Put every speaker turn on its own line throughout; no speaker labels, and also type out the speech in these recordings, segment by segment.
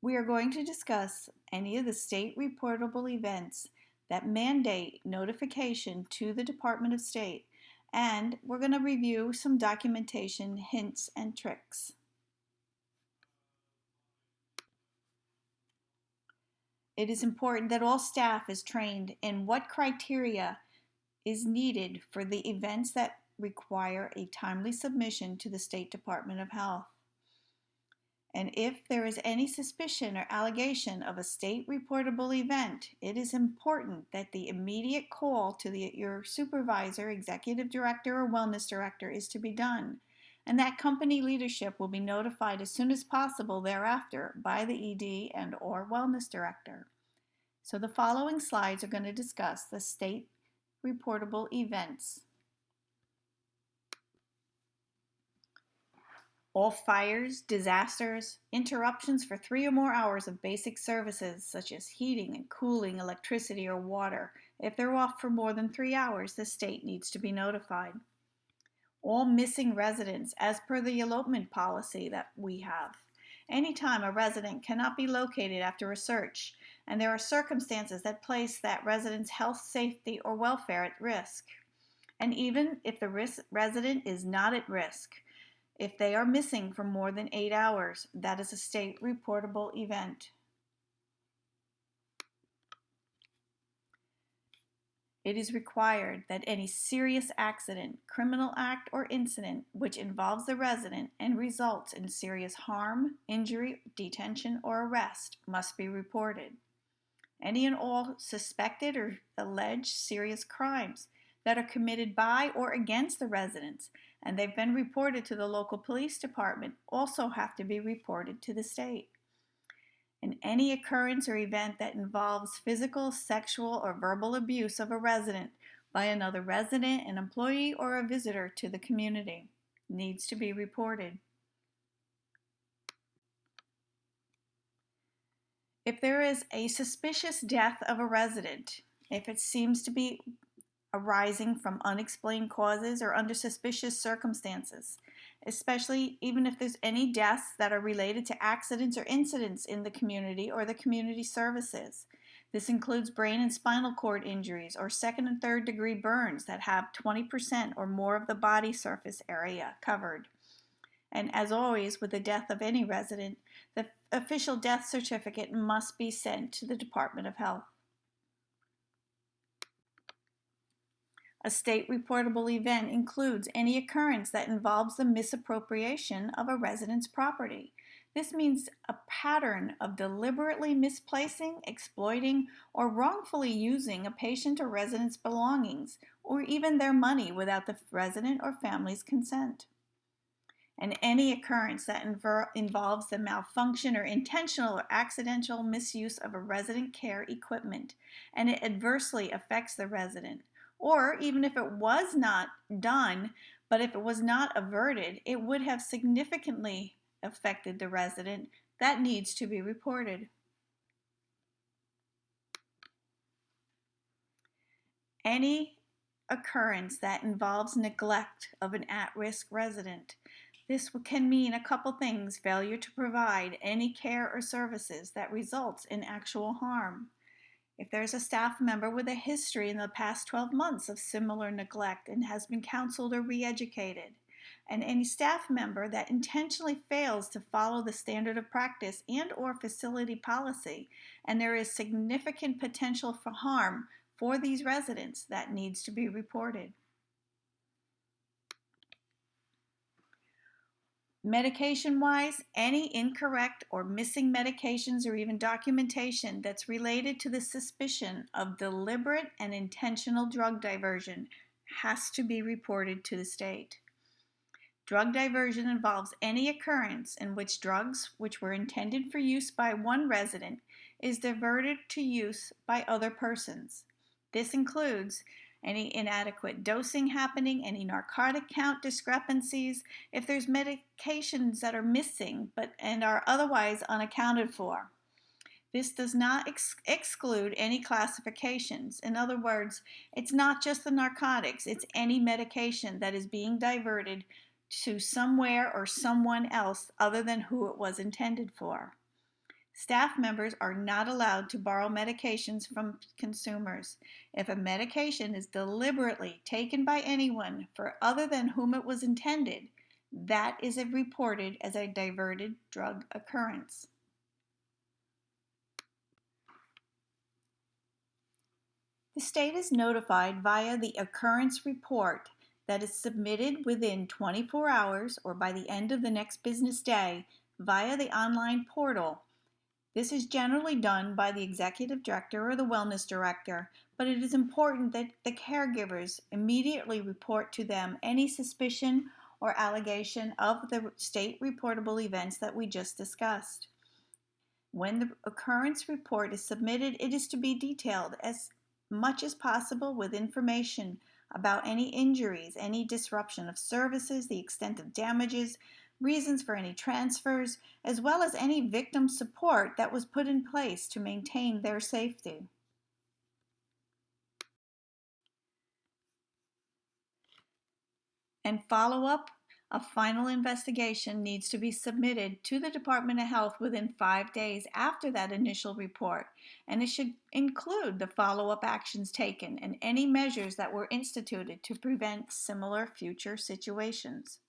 We are going to discuss any of the state reportable events that mandate notification to the Department of State, and we're going to review some documentation hints and tricks. It is important that all staff is trained in what criteria is needed for the events that require a timely submission to the State Department of Health. And if there is any suspicion or allegation of a state reportable event, it is important that the immediate call to your supervisor, executive director, or wellness director is to be done, and that company leadership will be notified as soon as possible thereafter by the ED and or wellness director. So the following slides are going to discuss the state reportable events. All fires, disasters, interruptions for 3 or more hours of basic services such as heating and cooling, electricity, or water. If they're off for more than 3 hours, the state needs to be notified. All missing residents as per the elopement policy that we have. Anytime a resident cannot be located after a search, and there are circumstances that place that resident's health, safety, or welfare at risk. And even if the resident is not at risk, if they are missing for more than 8 hours, that is a state reportable event. It is required that any serious accident, criminal act, or incident which involves the resident and results in serious harm, injury, detention, or arrest must be reported. Any and all suspected or alleged serious crimes that are committed by or against the residents and they've been reported to the local police department also have to be reported to the state. And any occurrence or event that involves physical, sexual, or verbal abuse of a resident by another resident, an employee, or a visitor to the community needs to be reported. If there is a suspicious death of a resident, if it seems to be arising from unexplained causes or under suspicious circumstances, especially even if there's any deaths that are related to accidents or incidents in the community or the community services. This includes brain and spinal cord injuries or second and third degree burns that have 20% or more of the body surface area covered. And as always, with the death of any resident, the official death certificate must be sent to the Department of Health. A state reportable event includes any occurrence that involves the misappropriation of a resident's property. This means a pattern of deliberately misplacing, exploiting, or wrongfully using a patient or resident's belongings, or even their money without the resident or family's consent. And any occurrence that involves the malfunction or intentional or accidental misuse of a resident care equipment, and it adversely affects the resident. Or even if it was not done, but if it was not averted, it would have significantly affected the resident. That needs to be reported. Any occurrence that involves neglect of an at-risk resident. This can mean a couple things: failure to provide any care or services that results in actual harm. If there's a staff member with a history in the past 12 months of similar neglect and has been counseled or re-educated, and any staff member that intentionally fails to follow the standard of practice and or facility policy, and there is significant potential for harm for these residents, that needs to be reported. Medication-wise, any incorrect or missing medications or even documentation that's related to the suspicion of deliberate and intentional drug diversion has to be reported to the state. Drug diversion involves any occurrence in which drugs which were intended for use by one resident is diverted to use by other persons. This includes any inadequate dosing happening, any narcotic count discrepancies, if there's medications that are missing and are otherwise unaccounted for. This does not exclude any classifications. In other words, it's not just the narcotics, it's any medication that is being diverted to somewhere or someone else other than who it was intended for. Staff members are not allowed to borrow medications from consumers. If a medication is deliberately taken by anyone for other than whom it was intended, that is reported as a diverted drug occurrence. The state is notified via the occurrence report that is submitted within 24 hours or by the end of the next business day via the online portal. This is generally done by the executive director or the wellness director, but it is important that the caregivers immediately report to them any suspicion or allegation of the state reportable events that we just discussed. When the occurrence report is submitted, it is to be detailed as much as possible with information about any injuries, any disruption of services, the extent of damages, reasons for any transfers, as well as any victim support that was put in place to maintain their safety. And follow-up, a final investigation needs to be submitted to the Department of Health within 5 days after that initial report, and it should include the follow-up actions taken and any measures that were instituted to prevent similar future situations.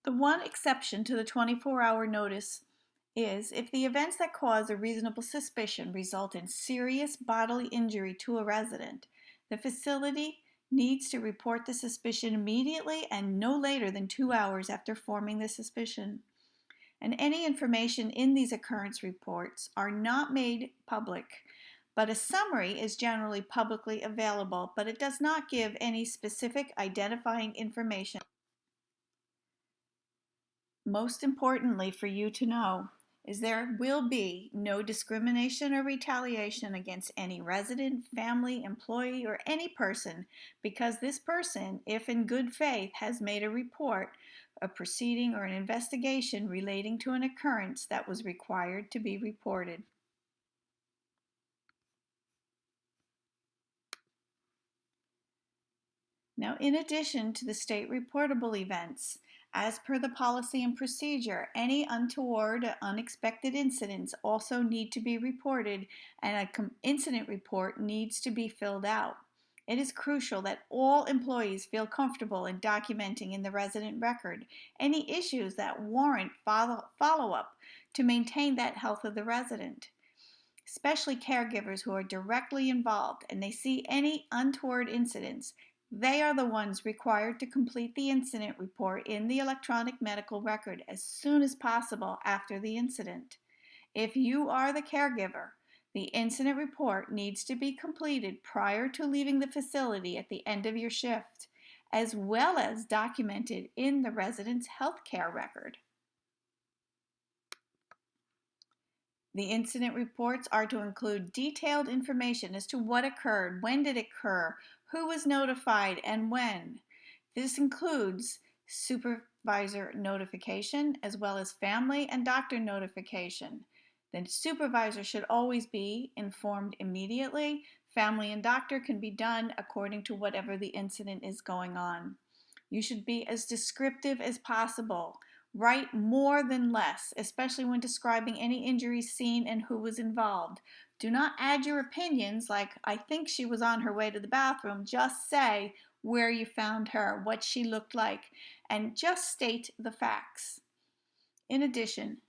The one exception to the 24-hour notice is if the events that cause a reasonable suspicion result in serious bodily injury to a resident, the facility needs to report the suspicion immediately and no later than 2 hours after forming the suspicion. And any information in these occurrence reports are not made public, but a summary is generally publicly available, but it does not give any specific identifying information. Most importantly for you to know is there will be no discrimination or retaliation against any resident, family, employee, or any person because this person, if in good faith, has made a report, a proceeding, or an investigation relating to an occurrence that was required to be reported. Now, in addition to the state reportable events, as per the policy and procedure, any untoward or unexpected incidents also need to be reported and an incident report needs to be filled out. It is crucial that all employees feel comfortable in documenting in the resident record any issues that warrant follow-up to maintain that health of the resident. Especially caregivers who are directly involved and they see any untoward incidents, they are the ones required to complete the incident report in the electronic medical record as soon as possible after the incident. If you are the caregiver, the incident report needs to be completed prior to leaving the facility at the end of your shift, as well as documented in the resident's health care record. The incident reports are to include detailed information as to what occurred, when did it occur, who was notified, and when. This includes supervisor notification as well as family and doctor notification. The supervisor should always be informed immediately. Family and doctor can be done according to whatever the incident is going on. You should be as descriptive as possible. Write more than less, especially when describing any injuries seen and who was involved. Do not add your opinions like, I think she was on her way to the bathroom. Just say where you found her, what she looked like, and just state the facts. In addition,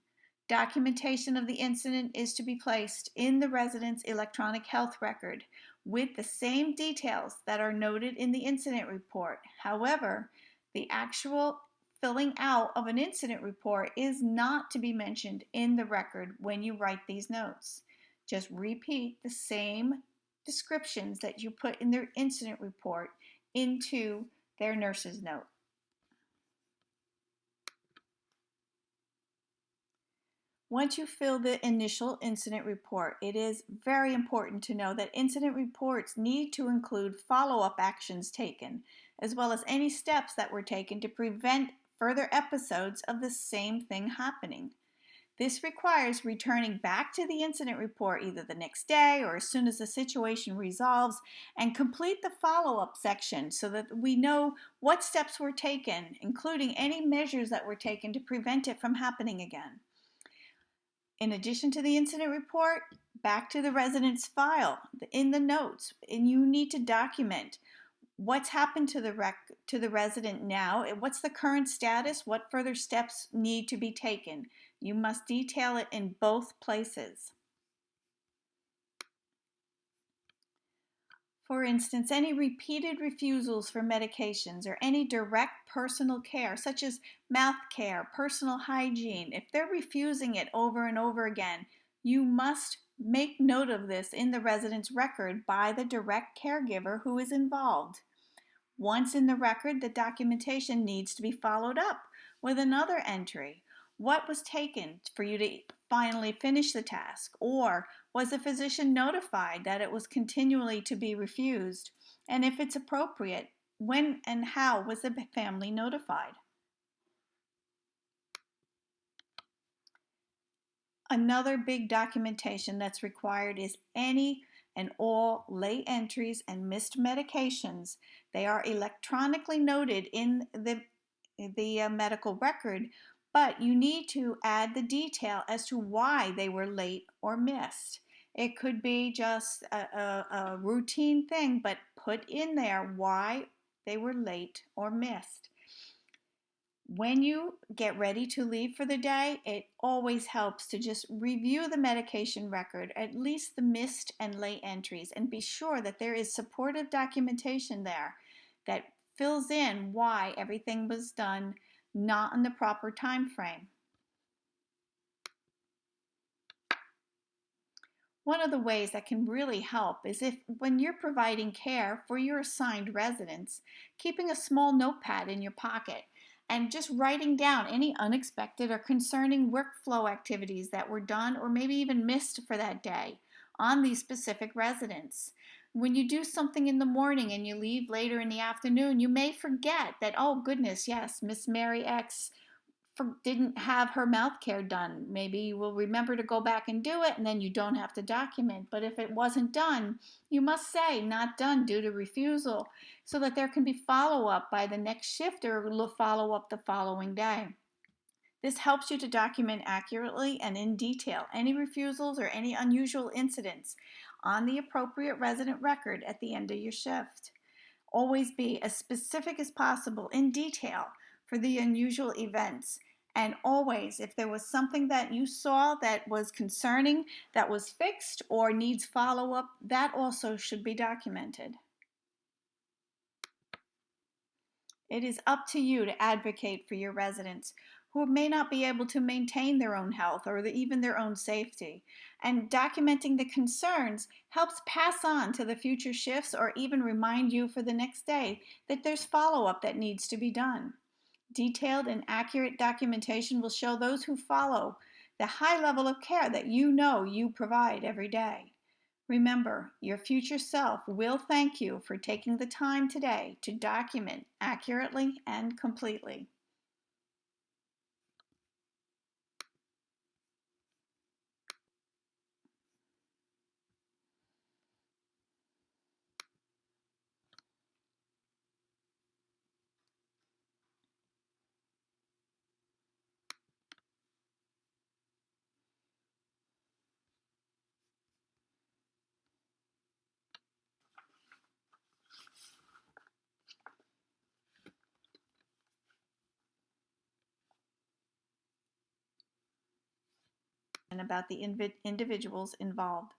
documentation of the incident is to be placed in the resident's electronic health record with the same details that are noted in the incident report. However, the actual filling out of an incident report is not to be mentioned in the record when you write these notes. Just repeat the same descriptions that you put in their incident report into their nurse's note. Once you fill the initial incident report, it is very important to know that incident reports need to include follow-up actions taken, as well as any steps that were taken to prevent further episodes of the same thing happening. This requires returning back to the incident report either the next day or as soon as the situation resolves, and complete the follow-up section so that we know what steps were taken, including any measures that were taken to prevent it from happening again. In addition to the incident report, back to the resident's file in the notes, and you need to document what's happened to the resident now, what's the current status, what further steps need to be taken. You must detail it in both places. For instance, any repeated refusals for medications or any direct personal care, such as mouth care, personal hygiene, if they're refusing it over and over again, you must make note of this in the resident's record by the direct caregiver who is involved. Once in the record, the documentation needs to be followed up with another entry. What was taken for you to finally finish the task? Or was the physician notified that it was continually to be refused? And if it's appropriate, when and how was the family notified? Another big documentation that's required is any and all late entries and missed medications. They are electronically noted in the medical record, but you need to add the detail as to why they were late or missed. It could be just a routine thing, but put in there why they were late or missed. When you get ready to leave for the day, it always helps to just review the medication record, at least the missed and late entries, and be sure that there is supportive documentation there that fills in why everything was done not in the proper time frame. One of the ways that can really help is if when you're providing care for your assigned residents, keeping a small notepad in your pocket and just writing down any unexpected or concerning workflow activities that were done or maybe even missed for that day on these specific residents. When you do something in the morning and you leave later in the afternoon, you may forget that, oh goodness, yes, Miss Mary X didn't have her mouth care done. Maybe you will remember to go back and do it, and then you don't have to document. But if it wasn't done, you must say not done due to refusal, so that there can be follow-up by the next shift or follow-up the following day. This helps you to document accurately and in detail any refusals or any unusual incidents on the appropriate resident record at the end of your shift. Always be as specific as possible in detail for the unusual events. And always, if there was something that you saw that was concerning, that was fixed or needs follow-up, that also should be documented. It is up to you to advocate for your residents who may not be able to maintain their own health or even their own safety. And documenting the concerns helps pass on to the future shifts or even remind you for the next day that there's follow-up that needs to be done. Detailed and accurate documentation will show those who follow the high level of care that you know you provide every day. Remember, your future self will thank you for taking the time today to document accurately and completely. And about the individuals involved.